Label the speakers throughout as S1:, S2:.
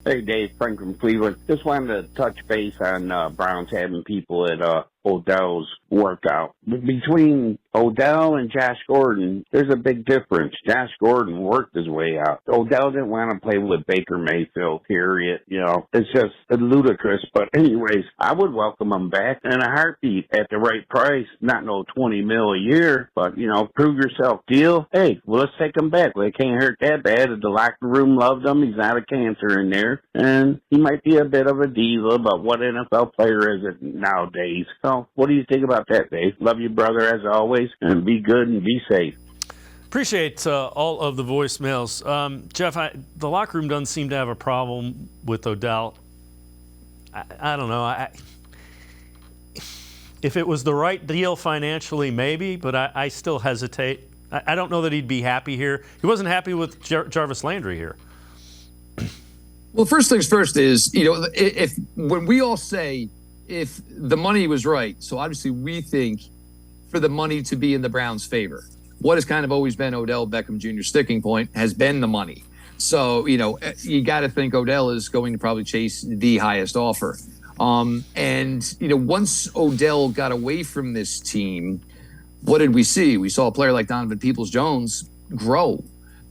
S1: Hey, Dave, Frank from Cleveland. Just wanted to touch base on Browns having people at Odell's workout. Between Odell and Josh Gordon, there's a big difference. Josh Gordon worked his way out. Odell didn't want to play with Baker Mayfield, period. You know, it's just ludicrous. But anyways, I would welcome him back in a heartbeat at the right price. Not no $20 million a year, but, you know, prove yourself deal. Hey, well, let's take him back. Well, it can't hurt that bad. The locker room loved him. He's not a cancer in there. And he might be a bit of a diva, but what NFL player is it nowadays? So what do you think about that, Dave? Love you, brother, as always, and be good and be safe.
S2: Appreciate all of the voicemails. Jeff, the locker room doesn't seem to have a problem with Odell. I don't know. If it was the right deal financially, maybe, but I still hesitate. I don't know that he'd be happy here. He wasn't happy with Jarvis Landry here.
S3: Well, first things first is, you know, when we all say if the money was right, so obviously we think for the money to be in the Browns' favor. What has kind of always been Odell Beckham Jr.'s sticking point has been the money. So, you know, you got to think Odell is going to probably chase the highest offer. And, you know, once Odell got away from this team, what did we see? We saw a player like Donovan Peoples-Jones grow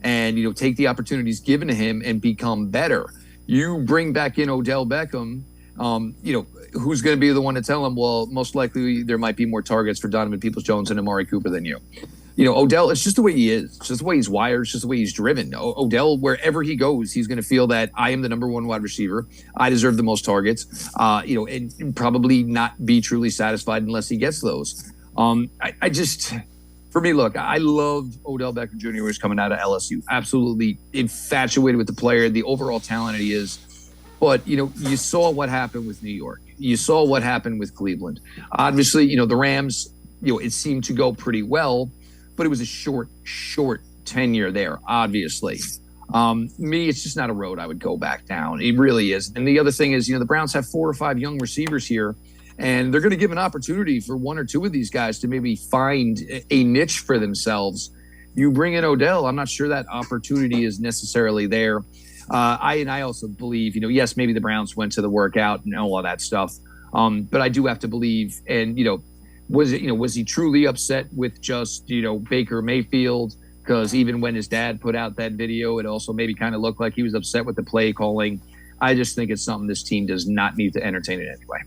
S3: and, you know, take the opportunities given to him and become better. You bring back in Odell Beckham, you know, who's going to be the one to tell him, well, most likely there might be more targets for Donovan Peoples-Jones and Amari Cooper than you. You know, Odell, it's just the way he is. It's just the way he's wired. It's just the way he's driven. Odell, wherever he goes, he's going to feel that I am the number one wide receiver. I deserve the most targets, you know, and probably not be truly satisfied unless he gets those. I just, for me, look, I loved Odell Beckham Jr. when he was coming out of LSU. Absolutely infatuated with the player, the overall talent he is. But, you know, you saw what happened with New York. You saw what happened with Cleveland. Obviously, you know, the Rams, you know, it seemed to go pretty well, but it was a short tenure there, obviously. Me, it's just not a road I would go back down. It really is. And the other thing is, you know, the Browns have 4 or 5 young receivers here, and they're going to give an opportunity for 1 or 2 of these guys to maybe find a niche for themselves. You bring in Odell, I'm not sure that opportunity is necessarily there. I also believe, you know, yes, maybe the Browns went to the workout and all of that stuff. But I do have to believe, and, you know, was he truly upset with just, you know, Baker Mayfield? Because even when his dad put out that video, it also maybe kind of looked like he was upset with the play calling. I just think it's something this team does not need to entertain it anyway.